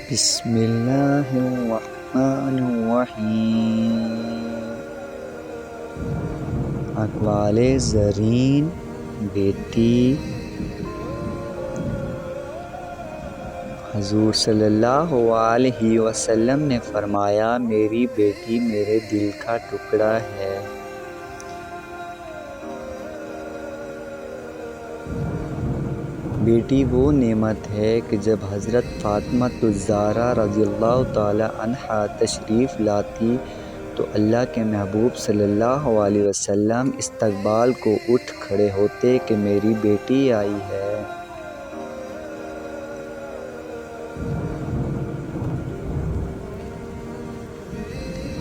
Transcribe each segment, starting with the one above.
بسم اللہ الرحمن الرحیم۔ اقوال زرین بیٹی حضور صلی اللہ علیہ وسلم نے فرمایا، میری بیٹی میرے دل کا ٹکڑا ہے۔ بیٹی وہ نعمت ہے کہ جب حضرت فاطمہ الزہرا رضی اللہ تعالی عنہا تشریف لاتی تو اللہ کے محبوب صلی اللہ علیہ وسلم استقبال کو اٹھ کھڑے ہوتے کہ میری بیٹی آئی ہے۔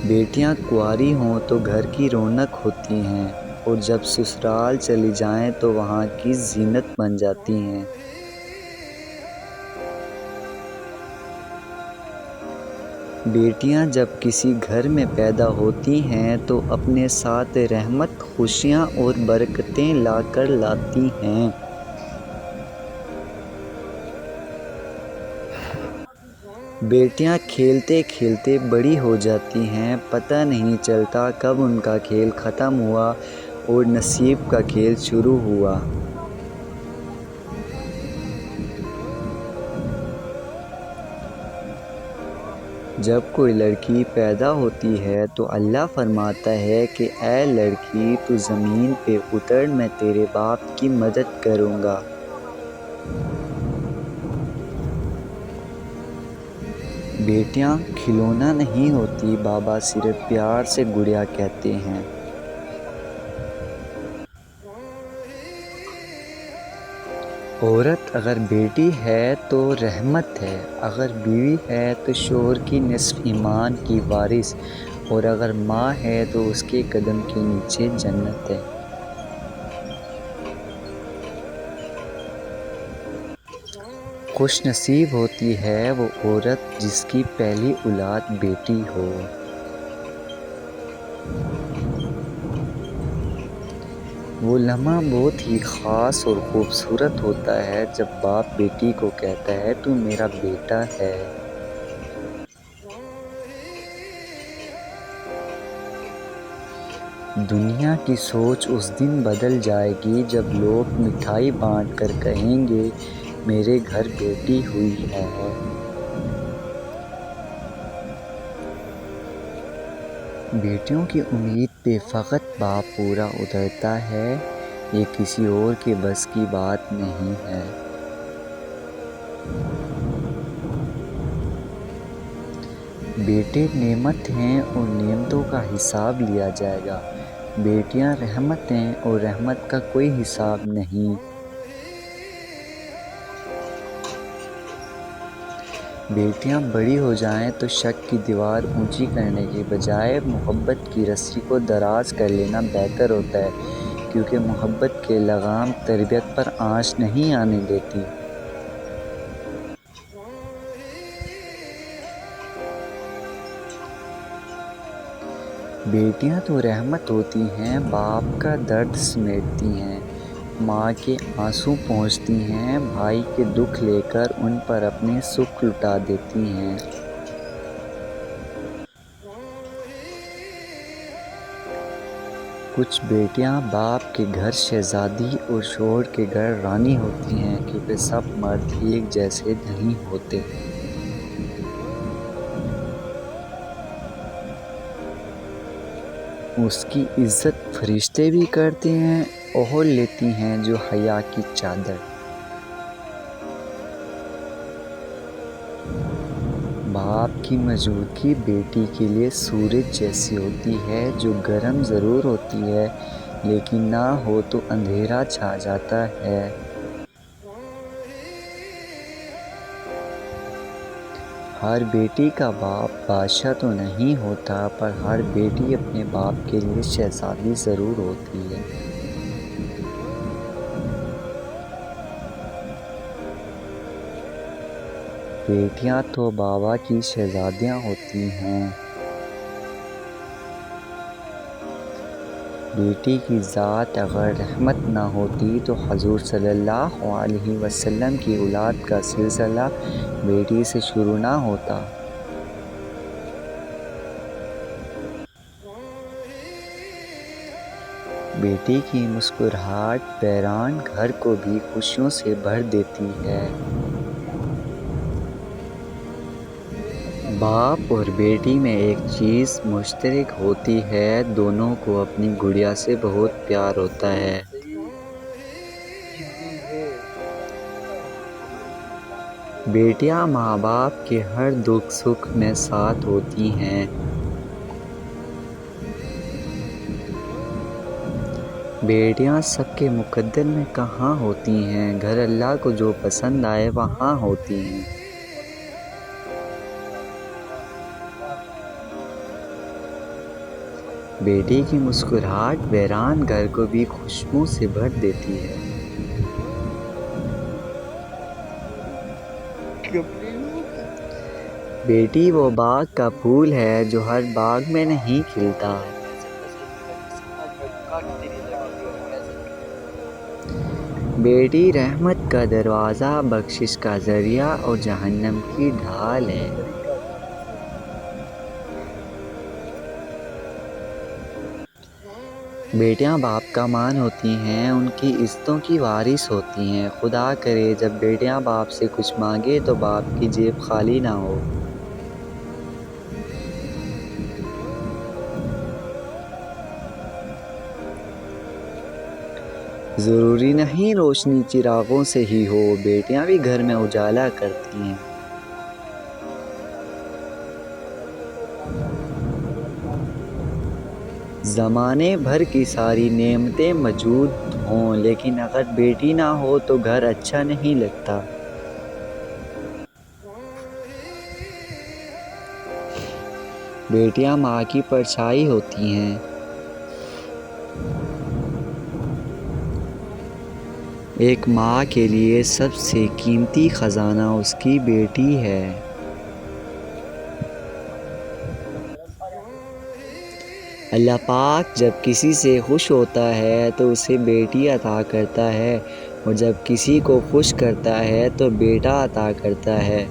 بیٹیاں کنواری ہوں تو گھر کی رونق ہوتی ہیں، اور جب سسرال چلی جائیں تو وہاں کی زینت بن جاتی ہیں۔ بیٹیاں جب کسی گھر میں پیدا ہوتی ہیں تو اپنے ساتھ رحمت، خوشیاں اور برکتیں لا کر لاتی ہیں۔ بیٹیاں کھیلتے کھیلتے بڑی ہو جاتی ہیں، پتہ نہیں چلتا کب ان کا کھیل ختم ہوا اور نصیب کا کھیل شروع ہوا۔ جب کوئی لڑکی پیدا ہوتی ہے تو اللہ فرماتا ہے کہ اے لڑکی تو زمین پہ اتر، میں تیرے باپ کی مدد کروں گا۔ بیٹیاں کھلونا نہیں ہوتی، بابا صرف پیار سے گڑیا کہتے ہیں۔ عورت اگر بیٹی ہے تو رحمت ہے، اگر بیوی ہے تو شوہر کی نصف ایمان کی وارث، اور اگر ماں ہے تو اس کے قدم کے نیچے جنت ہے۔ خوش نصیب ہوتی ہے وہ عورت جس کی پہلی اولاد بیٹی ہو۔ وہ لمحہ بہت ہی خاص اور خوبصورت ہوتا ہے جب باپ بیٹی کو کہتا ہے تو میرا بیٹا ہے۔ دنیا کی سوچ اس دن بدل جائے گی جب لوگ مٹھائی بانٹ کر کہیں گے میرے گھر بیٹی ہوئی ہے۔ بیٹیوں کی امید پہ فقط باپ پورا اترتا ہے، یہ کسی اور کے بس کی بات نہیں ہے۔ بیٹے نعمت ہیں اور نعمتوں کا حساب لیا جائے گا، بیٹیاں رحمت ہیں اور رحمت کا کوئی حساب نہیں۔ بیٹیاں بڑی ہو جائیں تو شک کی دیوار اونچی کرنے کے بجائے محبت کی رسی کو دراز کر لینا بہتر ہوتا ہے، کیونکہ محبت کے لگام تربیت پر آنچ نہیں آنے دیتی۔ بیٹیاں تو رحمت ہوتی ہیں، باپ کا درد سمیٹتی ہیں، ماں کے آنسو پونچھتی ہیں، بھائی کے دکھ لے کر ان پر اپنے سکھ لٹا دیتی ہیں۔ کچھ بیٹیاں باپ کے گھر شہزادی اور شوہر کے گھر رانی ہوتی ہیں، کیونکہ سب مرد ایک جیسے نہیں ہوتے۔ اس کی عزت فرشتے بھی کرتے ہیں، اوڑھ لیتی ہیں جو حیا کی چادر۔ باپ کی موجودگی بیٹی کے لیے سورج جیسی ہوتی ہے، جو گرم ضرور ہوتی ہے لیکن نہ ہو تو اندھیرا چھا جاتا ہے۔ ہر بیٹی کا باپ بادشاہ تو نہیں ہوتا، پر ہر بیٹی اپنے باپ کے لیے شہزادی ضرور ہوتی ہے۔ بیٹیاں تو بابا کی شہزادیاں ہوتی ہیں۔ بیٹی کی ذات اگر رحمت نہ ہوتی تو حضور صلی اللہ علیہ وسلم کی اولاد کا سلسلہ بیٹی سے شروع نہ ہوتا۔ بیٹی کی مسکراہٹ ویران گھر کو بھی خوشیوں سے بھر دیتی ہے۔ باپ اور بیٹی میں ایک چیز مشترک ہوتی ہے، دونوں کو اپنی گڑیا سے بہت پیار ہوتا ہے۔ بیٹیاں ماں باپ کے ہر دکھ سکھ میں ساتھ ہوتی ہیں۔ بیٹیاں سب کے مقدر میں کہاں ہوتی ہیں، گھر اللہ کو جو پسند آئے وہاں ہوتی ہیں۔ بیٹی کی مسکراہٹ ویران گھر کو بھی خوشبو سے بھر دیتی ہے۔ بیٹی وہ باغ کا پھول ہے جو ہر باغ میں نہیں کھلتا۔ بیٹی رحمت کا دروازہ، بخشش کا ذریعہ اور جہنم کی ڈھال ہے۔ بیٹیاں باپ کا مان ہوتی ہیں، ان کی عزتوں کی وارث ہوتی ہیں۔ خدا کرے جب بیٹیاں باپ سے کچھ مانگیں تو باپ کی جیب خالی نہ ہو۔ ضروری نہیں روشنی چراغوں سے ہی ہو، بیٹیاں بھی گھر میں اجالا کرتی ہیں۔ زمانے بھر کی ساری نعمتیں موجود ہوں لیکن اگر بیٹی نہ ہو تو گھر اچھا نہیں لگتا۔ بیٹیاں ماں کی پرچھائی ہوتی ہیں۔ ایک ماں کے لیے سب سے قیمتی خزانہ اس کی بیٹی ہے۔ اللہ پاک جب کسی سے خوش ہوتا ہے تو اسے بیٹی عطا کرتا ہے اور جب کسی کو خوش کرتا ہے تو بیٹا عطا کرتا ہے۔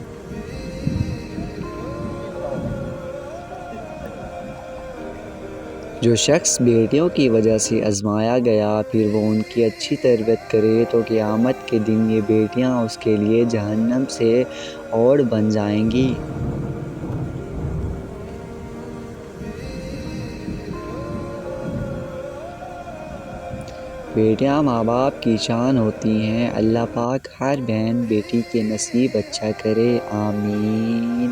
جو شخص بیٹیوں کی وجہ سے آزمایا گیا پھر وہ ان کی اچھی تربیت کرے تو قیامت کے دن یہ بیٹیاں اس کے لیے جہنم سے اوڑھ بن جائیں گی۔ بیٹیاں ماں باپ کی شان ہوتی ہیں۔ اللہ پاک ہر بہن بیٹی کے نصیب اچھا کرے، آمین۔